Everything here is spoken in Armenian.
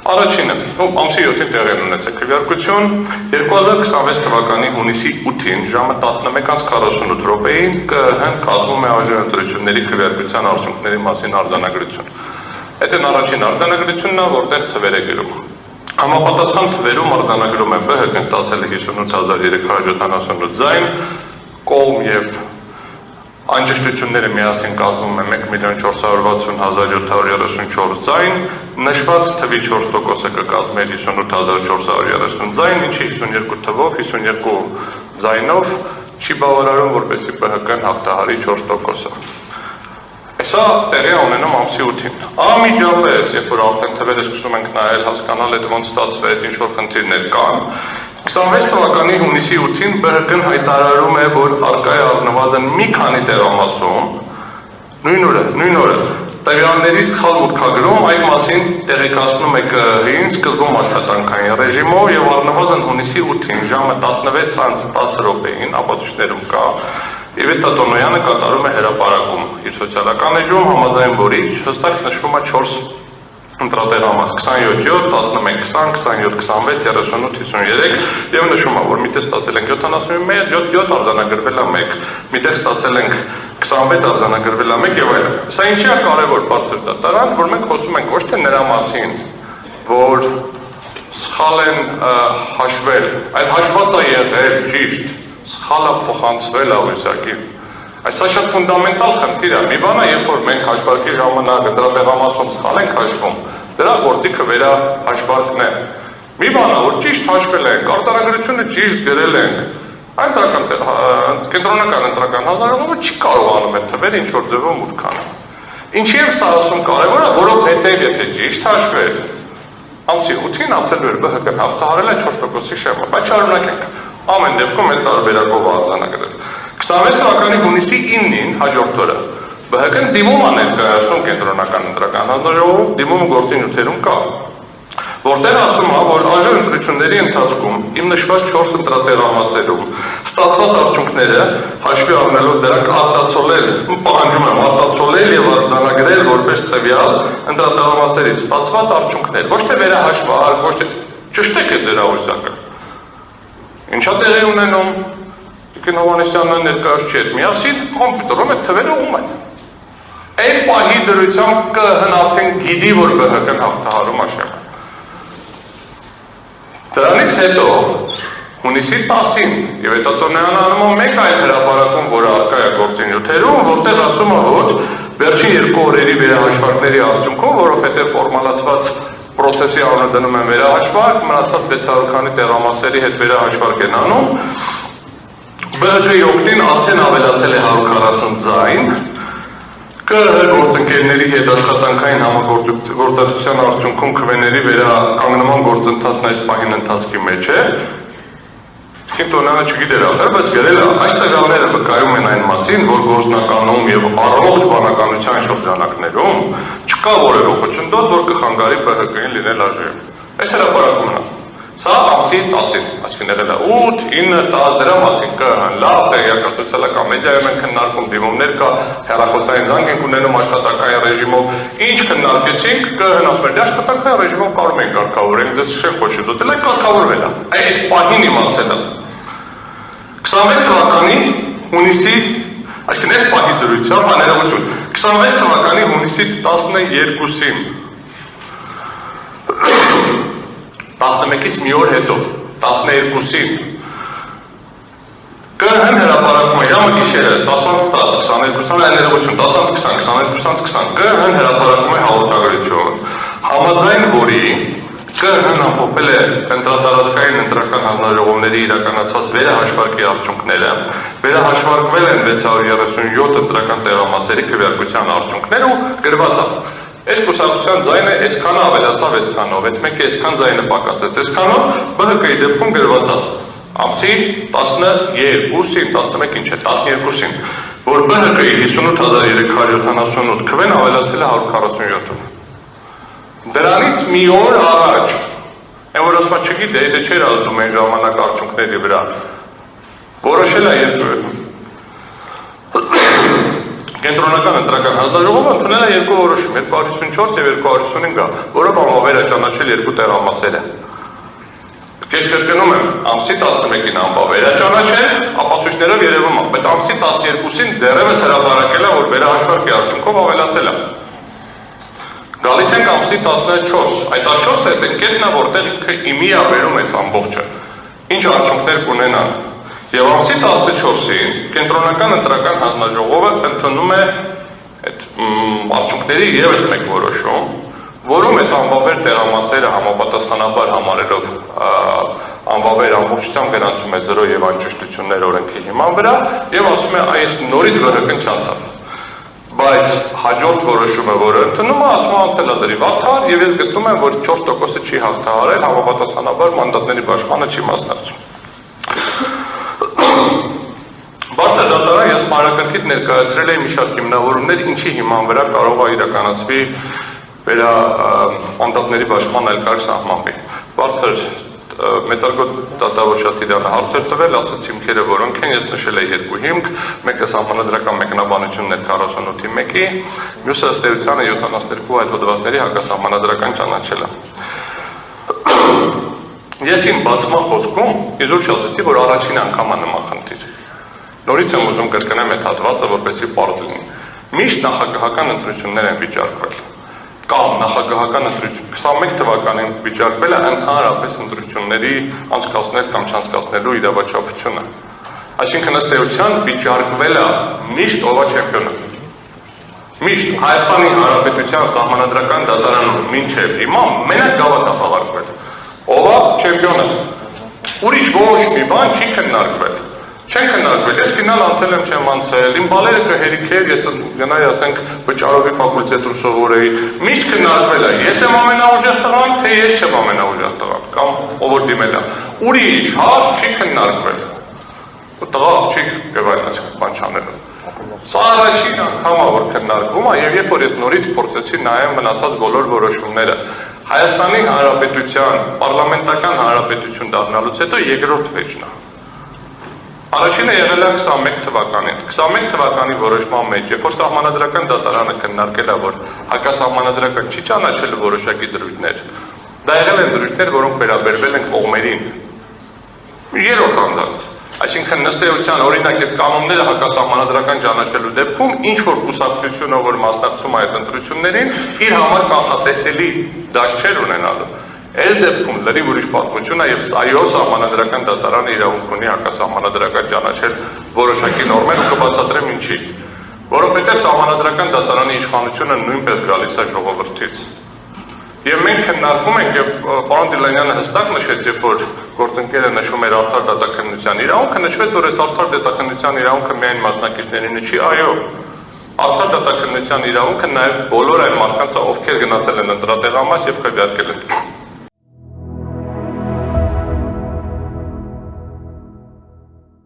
Առաջինը, ամսի 7-ին տեղի ունեցել քվեարկություն, 2026 թվականի հունիսի 8-ին ժամը 11:48 ԿԸՀ-ն կազմում է արժանապատվությունների քվեարկության արդյունքների մասին արձանագրություն։ Այդ են առաջին արձանագրությունն է, որտեղ թվեր է գրում։ Համապատասխան թվերում արձանագրում է ԲՀԿ-ն ստացել է 58378 ձայն, կողմ եւ անճշտությունները միասին կազմում է 1,460,734 ձայն, նշված թվի 4%-ը կկազմի 58,430 ձայն, ինչը 52 թվով, 52 ձայնով չի բավարարում, որպեսզի ԲՀԿ-ն հաղթահարի 4%-ը։ Սա տեղի ունենում ամսի 8-ին։ Անմիջապես, երբ որ արդեն թվերը սկսում ենք նայել, հասկանալ այդ ոնց ստացվեց, ինչ որ խնդիրներ կան, 26 թվականի հունիսի 8-ին ԲՀԿ-ն հայտարարում է, որ արկա է առնվազն մի քանի տեղամասում, նույն օրը, տվյալների սխալ մուտքագրում, այդ մասին տեղեկացնում է ԿԸՀ-ին սկզբում աշխատանքային ռեժիմով եւ առնվազն հունիսի 8-ին ժամը 16:10 ապացույցներում կա, Իվետ Տոնոյանը կատարում է հրապարակում իր սոցիալական էջում, համաձայն որի հստակ նշվում է 4 ընտրատեղամաս 27, 11, 20, 27, 26, 38, 53 եւ նշում է, որ միտեղ ստացել ենք 71, 7 արձանագրվել է 1, միտեղ ստացել ենք 26 արձանագրվել է 1 եւ այլն։ Սա ինչի է կարեւոր բարձր դատարան, որ մենք խոսում ենք ոչ թե նրա մասին, որ սխալ են հաշվել, այլ հաշված է եղել ճիշտ, սխալը փոխանցվել է ուսակի։ Այս շատ ֆունդամենտալ խնդիր է։ Մի բան է, երբ որ մենք հաշվարկի ժամանակ ընտրատեղամասում սխալ ենք հաշվում, դրա գործիքը վերահաշվարկն է։ Մի բան է, որ ճիշտ հաշվել ենք, արտոնագրությունը ճիշտ գրել ենք, այն կենտրոնական ընտրական հանձնարարողը չի կարողանում այդ թվերը ինչ որ ձևով մուտք անել։ Ինչի է սա ասում կարևոր է, որովհետև եթե ճիշտ հաշվել, ամսի 8-ին ասել որ ԲՀԿ-ն հաղթահարել է 4%-ի շեմը, բայց շարունակենք։ Ամեն դեպքում այդ տարբերակով արձանագրել։ 26 թվականի հունիսի 9-ին հաջորդ օրը ԲՀԿ-ն դիմում է ներկայացնում կենտրոնական ընտրական հանձնարարողում, դիմումը գործի նյութերում կա, որտեղ ասում է, որ արժանապատվությունների ընթացքում իմ նշված 4 ընտրատեղամասերում ստացված արդյունքները հաշվի առնելով դրանք արտացոլել, պահանջում եմ արտացոլել եւ արձանագրել որպես տվյալ ընտրատեղամասերից ստացված արդյունքներ, ոչ թե վերահաշվարկ, ոչ թե ճշտեք է ձեր ավուսակը։ Ինչա տեղի ունենում, Տիկին Հովհաննիսյանն ներկայացուցիչ չի այդ միասին, կոմպյուտերում այդ թվերը ում են։ Այդ պահի դրությամբ ԿԸՀ-ն արդեն գիտի, որ ԲՀԿ-ն հաղթահարում է շեմը։ Դրանից հետո հունիսի 10-ին եւ այդ Տոնոյանը անում է մեկ այլ հրապարակում, որը արկա է գործի նյութերում, որտեղ ասում է, որ վերջին 2 օրերի վերահաշվարկների արդյունքում, որովհետեւ ֆորմալացված պրոցեսի անունը դնում են վերահաշվարկ, մնացած 600 քանի տեղամասերի հետ վերահաշվարկ են անում, ԲՀԿ-ի օգտին արդեն ավելացել է 140 ձայն, ԿԸՀ գործընկերների հետ աշխատանքային համագործակցության արդյունքում քվեների վերականգնման գործընթացն այս պահին ընթացքի մեջ է, Տոնոյանը չգիտեր ախր, բայց գրել է, այս տվյալները վկայում են այն մասին, որ գործնականում եւ առողջ բանականության շրջանակներում չկա որևէ խոչընդոտ, որ կխանգարի ԲՀԿ-ին լինել արժեվ։ Այս հրապարակումն է։ Սա ամսի 10-ին, այսինքն եղել է 8, 9, 10 դրա մասին ԿԸՀ-ն լավ տեղյակ է, սոցիալական մեդիայում են քննարկում, դիմումներ կա, հեռախոսային զանգ ենք ունենում աշխատանքային ռեժիմով։ Ինչ քննարկեցինք, ԿԸՀ-ն ասում է, դե աշխատանքային ռեժիմով կարող ենք կարգավորենք, դες չեն խոչընդոտել, այդ կարգավորվել է։ Այդ պահին իմացել է։ 26 թվականի հունիսի, այսինքն այս պահի դրությամբ աներողություն, 26 թվականի հունիսի 12-ին, 11-ից մի օր հետո, 12-ին, ԿԸՀ-ն հրապարակում է, ժամը գիշերը, 10:10, 22-ան աներողություն, 10:20, 22:20, ԿԸՀ-ն հրապարակում է հաղորդագրություն, համաձայն որի ԿԸՀ-ն ամփոփել է ընտրատարածքային ընտրական հանձնարարողների իրականացված վերահաշվարկի արդյունքները, վերահաշվարկվել են 637 ընտրական տեղամասերի քվեարկության արդյունքները ու գրված է։ Այս կուսակցության ձայնը այսքանը ավելացավ այսքանով, այս մեկը այսքան ձայնը պակասեց այսքանով, ԲՀԿ-ի դեպքում գրված է ամսի 12-ին, 11 ինչ է, 12-ին, որ ԲՀԿ-ի 58378 քվեն ավելացել է 147-ով։ Դրանից մի օր առաջ, այն որ ասում չգիտե, դե չէր ազդում այն ժամանակ արդյունքների վրա, որոշել է Կենտրոնական ընտրական հանձնաժողովը ընդունել է երկու որոշում, 254 եւ 255, որով անվավեր է ճանաչել երկու տեղամասերը։ Ես կրկնում եմ, ամսի 11-ին անվավեր է ճանաչել, ապացույցներով երևում է, բայց ամսի 12-ին դեռևս հրապարակել է, որ վերահաշվարկի արդյունքով ավելացել է։ Գալիս ենք ամսի 14, այդ 14-ը կետն է, որտեղ իմի է բերում այս ամբողջը, ինչ արդյունքներ կունենան։ Եվ ամսի 14-ին կենտրոնական ընտրական հանձնաժողովը ընդունում է այդ արդյունքների ևս մեկ որոշում, որում այս անվավեր տեղամասերը համապատասխանաբար համարելով անվավեր ամբողջությամբ գրանցում է 0 եւ անճշտություններ օրենքի հիման վրա եւ ասում է այս նորից ողջունչացավ։ Բայց հաջորդ որոշումը, որը ընդունում է, ասում է անցել է դրի հաղթահար եւ ես գտնում եմ, որ 4%-ը չի հաղթահարել, համապատասխանաբար մանդատների պաշտպանը չի մասնակցում։ Բարձր դատարան ես մանրակրկիտ ներկայացրել եմ մի շարք հիմնավորումներ, ինչի հիման վրա կարող է իրականացվի մանդատների պաշտպան այլ կարգ սահմանվի։ Բարձր մեծարգո դատավարժատիրանը հարցեր տվել, ասաց հիմքերը որոնք են, ես նշել եմ երկու հիմք, մեկը սահմանադրական մեկնաբանությունն է 48-ի 1-ի, մյուսը ըստ էությանը 72 այլ հոդվածների հակասահմանադրական ճանաչելը։ Ես իմ բացման խոսքում իզուր ասացի, որ առաջին անգամ է նման խնդիր։ Նորից եմ ուզում կրկնեմ այդ հատվածը, որպեսզի պարզ լինի։ Միշտ նախագահական ընտրություններ են վիճարկվել։ Կամ նախագահական ընտրություն 21 թվականին վիճարկվել է ընդհանրապես ընտրությունների անցկացնել կամ չանցկացնելու իրավաչափությունը։ Այսինքն ըստ էության վիճարկվել է միշտ ով է չեմպիոնը։ Միշտ Հայաստանի Հանրապետության Սահմանադրական դատարանում մինչև հիմա մենակ գավաթ է խաղարկվել։ Ով է չեմպիոնը։ Ուրիշ ոչ մի բան չի քննարկվել։ Չեն քննարկվել, ես ֆինալ անցել եմ, չեմ անցել, իմ բալերը կհերիքեր, ես գնայի, ասենք, վճարովի ֆակուլտետում սովորեի, միշտ քննարկվել է, ես եմ ամենաուժեղ տղան, թե ես չեմ ամենաուժեղ տղան, կամ ով որ դիմել է, ուրիշ հարց չի քննարկվել, տղա աղջիկ եւ այլն, բան չանելով։ Սա առաջին անգամ է, որ քննարկվում է, եւ երբ որ ես նորից փորձեցի նայեմ մնացած բոլոր որոշումները, Հայաստանի Հանրապետության պարլամենտական հանրապետություն դառնալուց հետո երկրորդ վեճն է։ Առաջինը եղել է 21 թվականին։ 21 թվականի որոշման մեջ, երբ որ սահմանադրական դատարանը քննարկել է, որ հակասահմանադրական չի ճանաչել որոշակի դրույթներ, դա եղել են դրույթներ, որոնք վերաբերվել են կողմերին։ Երրորդ անձանց։ Այսինքն ըստ էության օրինակ այդ կանոնները հակասահմանադրական ճանաչելու դեպքում ինչ որ կուսակցությունը, որ մասնակցում է այդ ընտրություններին, իր համար կանխատեսելի դաշտ չէր ունենալու։ Այս դեպքում լրիվ ուրիշ պատմություն է եւ այո սահմանադրական դատարանը իրավունք ունի հակասահմանադրական ճանաչել որոշակի նորմեր ու կբացատրեմ ինչի։ Որովհետեւ սահմանադրական դատարանի իշխանությունը նույնպես գալիս է ժողովրդից։ Եվ մենք քննարկում ենք եւ պարոն Դիլանյանը հստակ նշեց, երբ որ գործընկերը նշում էր արդար դատաքննության իրավունքը, նշվեց, որ այս արդար դատաքննության իրավունքը միայն մասնակիցներին չի, այո։ Արդար դատաքննության իրավունքը նաեւ բոլոր այն մարդկանց, ովքեր գնացել են ընտրատեղամաս եւ քվեարկել են։